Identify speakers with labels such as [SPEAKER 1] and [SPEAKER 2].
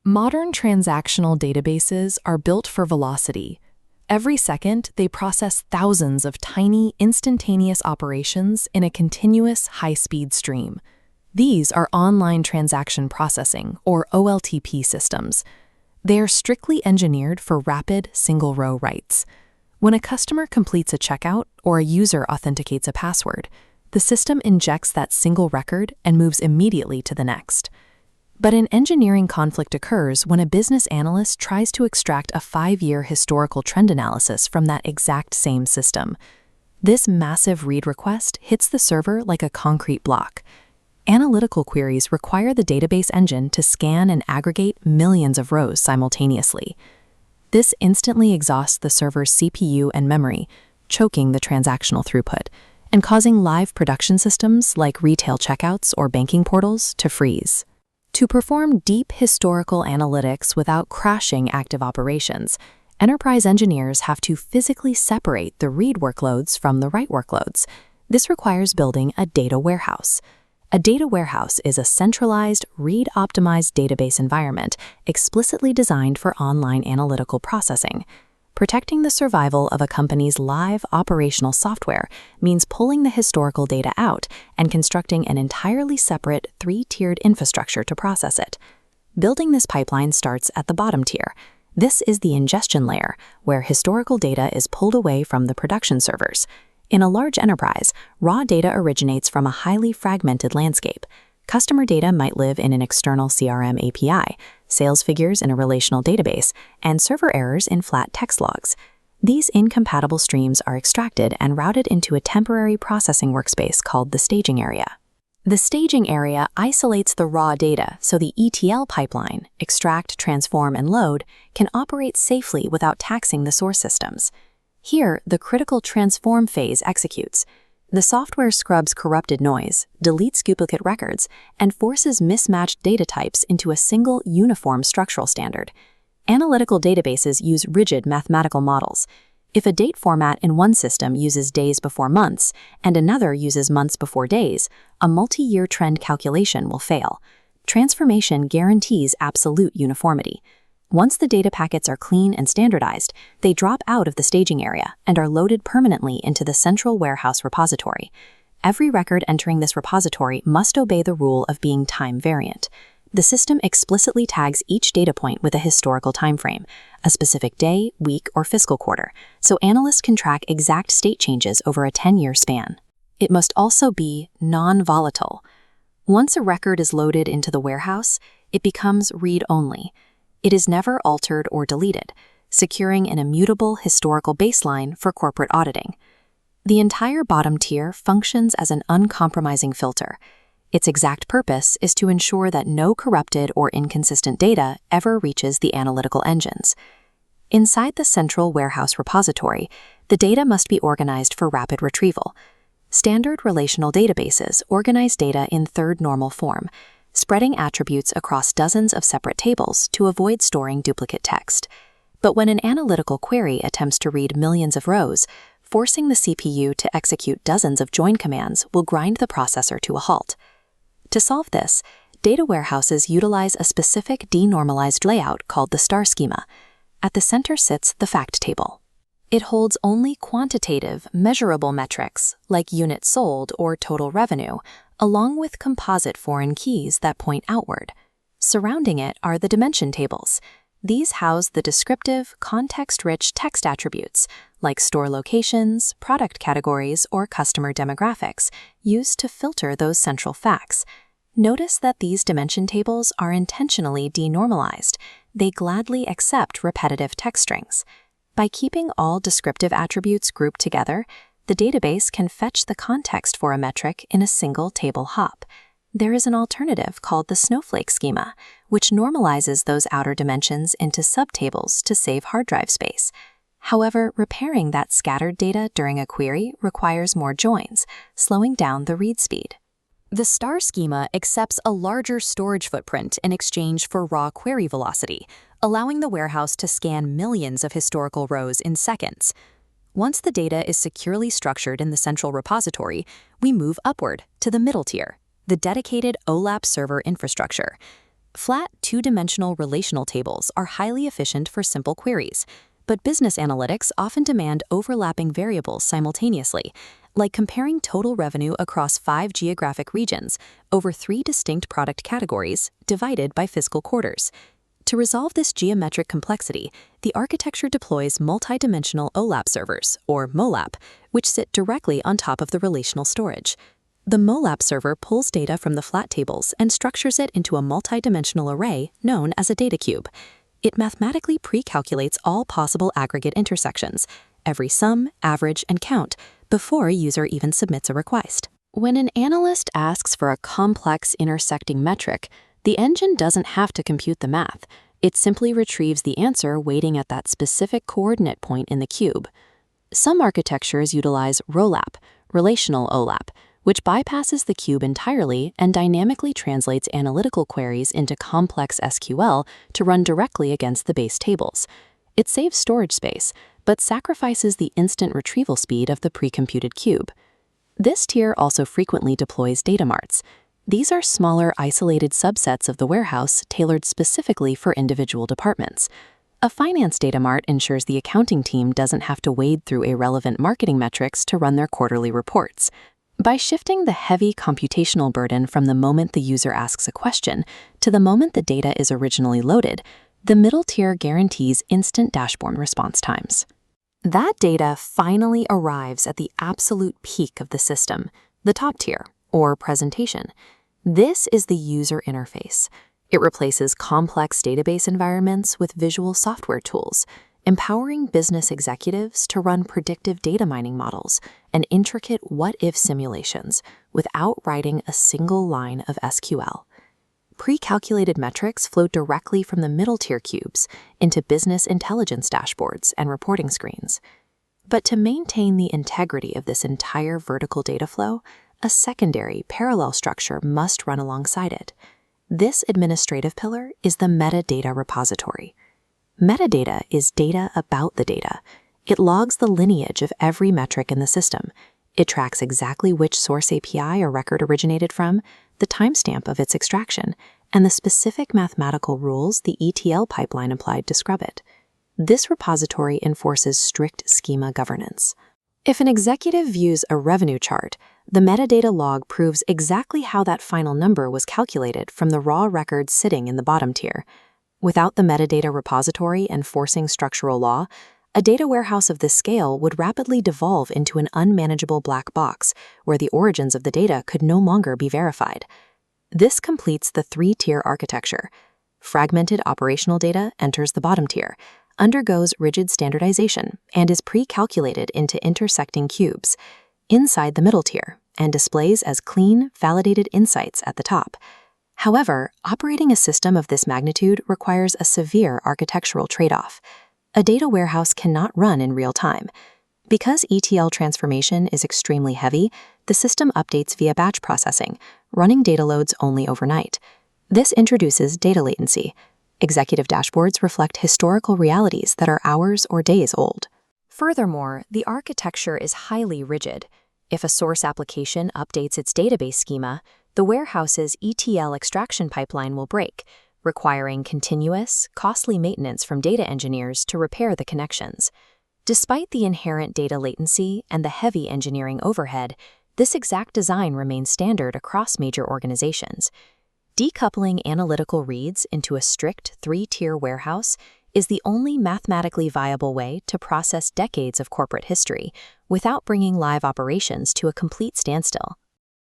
[SPEAKER 1] Modern transactional databases are built for velocity. Every second, they process thousands of tiny, instantaneous operations in a continuous, high-speed stream. These are online transaction processing, or OLTP systems. They are strictly engineered for rapid, single-row writes. When a customer completes a checkout or a user authenticates a password, the system injects that single record and moves immediately to the next. But an engineering conflict occurs when a business analyst tries to extract a 5-year historical trend analysis from that exact same system. This massive read request hits the server like a concrete block. Analytical queries require the database engine to scan and aggregate millions of rows simultaneously. This instantly exhausts the server's CPU and memory, choking the transactional throughput, and causing live production systems like retail checkouts or banking portals to freeze. To perform deep historical analytics without crashing active operations, enterprise engineers have to physically separate the read workloads from the write workloads. This requires building a data warehouse. A data warehouse is a centralized, read-optimized database environment explicitly designed for online analytical processing. Protecting the survival of a company's live operational software means pulling the historical data out and constructing an entirely separate 3-tiered infrastructure to process it. Building this pipeline starts at the bottom tier. This is the ingestion layer, where historical data is pulled away from the production servers. In a large enterprise, raw data originates from a highly fragmented landscape. Customer data might live in an external CRM API, sales figures in a relational database, and server errors in flat text logs. These incompatible streams are extracted and routed into a temporary processing workspace called the staging area. The staging area isolates the raw data so the ETL pipeline, extract, transform, and load, can operate safely without taxing the source systems. Here, the critical transform phase executes. The software scrubs corrupted noise, deletes duplicate records, and forces mismatched data types into a single, uniform structural standard. Analytical databases use rigid mathematical models. If a date format in one system uses days before months and another uses months before days, a multi-year trend calculation will fail. Transformation guarantees absolute uniformity. Once the data packets are clean and standardized, they drop out of the staging area and are loaded permanently into the central warehouse repository. Every record entering this repository must obey the rule of being time variant. The system explicitly tags each data point with a historical time frame, a specific day, week, or fiscal quarter, so analysts can track exact state changes over a 10-year span. It must also be non-volatile. Once a record is loaded into the warehouse, it becomes read-only. It is never altered or deleted, securing an immutable historical baseline for corporate auditing. The entire bottom tier functions as an uncompromising filter. Its exact purpose is to ensure that no corrupted or inconsistent data ever reaches the analytical engines. Inside the central warehouse repository, the data must be organized for rapid retrieval. Standard relational databases organize data in third normal form, spreading attributes across dozens of separate tables to avoid storing duplicate text. But when an analytical query attempts to read millions of rows, forcing the CPU to execute dozens of join commands will grind the processor to a halt. To solve this, data warehouses utilize a specific denormalized layout called the star schema. At the center sits the fact table. It holds only quantitative, measurable metrics, like units sold or total revenue, along with composite foreign keys that point outward. Surrounding it are the dimension tables. These house the descriptive, context-rich text attributes, like store locations, product categories, or customer demographics, used to filter those central facts. Notice that these dimension tables are intentionally denormalized. They gladly accept repetitive text strings. By keeping all descriptive attributes grouped together, the database can fetch the context for a metric in a single table hop. There is an alternative called the snowflake schema, which normalizes those outer dimensions into subtables to save hard drive space. However, repairing that scattered data during a query requires more joins, slowing down the read speed. The star schema accepts a larger storage footprint in exchange for raw query velocity, allowing the warehouse to scan millions of historical rows in seconds. Once the data is securely structured in the central repository, we move upward to the middle tier, the dedicated OLAP server infrastructure.
[SPEAKER 2] Flat, two-dimensional relational tables are highly efficient for simple queries, but business analytics often demand overlapping variables simultaneously, like comparing total revenue across 5 geographic regions over 3 distinct product categories divided by fiscal quarters. To resolve this geometric complexity, the architecture deploys multidimensional OLAP servers, or MOLAP, which sit directly on top of the relational storage. The MOLAP server pulls data from the flat tables and structures it into a multidimensional array known as a data cube. It mathematically pre-calculates all possible aggregate intersections, every sum, average, and count, before a user even submits a request. When an analyst asks for a complex intersecting metric, the engine doesn't have to compute the math. It simply retrieves the answer waiting at that specific coordinate point in the cube. Some architectures utilize ROLAP, relational OLAP, which bypasses the cube entirely and dynamically translates analytical queries into complex SQL to run directly against the base tables. It saves storage space, but sacrifices the instant retrieval speed of the pre-computed cube. This tier also frequently deploys data marts. These are smaller, isolated subsets of the warehouse tailored specifically for individual departments. A finance data mart ensures the accounting team doesn't have to wade through irrelevant marketing metrics to run their quarterly reports. By shifting the heavy computational burden from the moment the user asks a question to the moment the data is originally loaded, the middle tier guarantees instant dashboard response times. That data finally arrives at the absolute peak of the system, the top tier, or presentation. This is the user interface. It replaces complex database environments with visual software tools, empowering business executives to run predictive data mining models and intricate what-if simulations without writing a single line of SQL. Pre-calculated metrics flow directly from the middle-tier cubes into business intelligence dashboards and reporting screens. But to maintain the integrity of this entire vertical data flow, a secondary parallel structure must run alongside it. This administrative pillar is the metadata repository. Metadata is data about the data. It logs the lineage of every metric in the system. It tracks exactly which source API or record originated from, the timestamp of its extraction, and the specific mathematical rules the ETL pipeline applied to scrub it. This repository enforces strict schema governance. If an executive views a revenue chart, the metadata log proves exactly how that final number was calculated from the raw records sitting in the bottom tier. Without the metadata repository enforcing structural law, a data warehouse of this scale would rapidly devolve into an unmanageable black box where the origins of the data could no longer be verified. This completes the 3-tier architecture. Fragmented operational data enters the bottom tier, undergoes rigid standardization, and is pre-calculated into intersecting cubes inside the middle tier and displays as clean, validated insights at the top. However, operating a system of this magnitude requires a severe architectural trade-off. A data warehouse cannot run in real time. Because ETL transformation is extremely heavy, the system updates via batch processing, running data loads only overnight. This introduces data latency. Executive dashboards reflect historical realities that are hours or days old. Furthermore, the architecture is highly rigid. If a source application updates its database schema, the warehouse's ETL extraction pipeline will break, requiring continuous, costly maintenance from data engineers to repair the connections. Despite the inherent data latency and the heavy engineering overhead, this exact design remains standard across major organizations. Decoupling analytical reads into a strict 3-tier warehouse is the only mathematically viable way to process decades of corporate history without bringing live operations to a complete standstill.